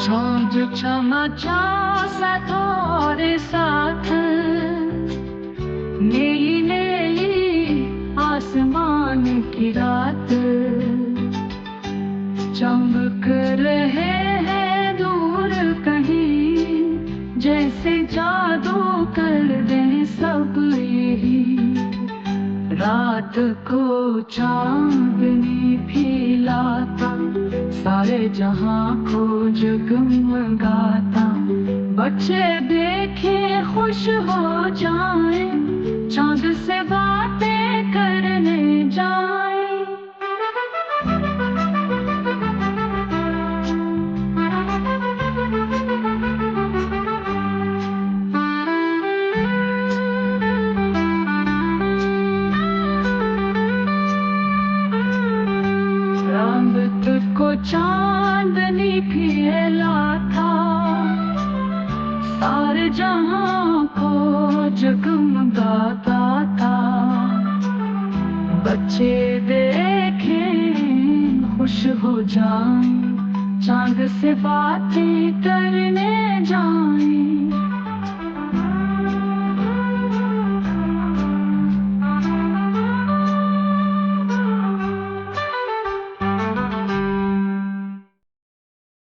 चाँद चमचा सा थोड़े साथ, नीली नीली आसमान की रात, चमक रहे हैं दूर कहीं, जैसे जादू कर दे सब यही। रात को चांदनी फैलाता, सारे जहां को जगमगाता। बच्चे देखे खुश हो जाए, चांद से बातें करने जाए। रात को चांदनी फैलाता, सारे जहां को जगमगाता था। बच्चे देखे खुश हो जाएं, चांद से बातें करने जाएं।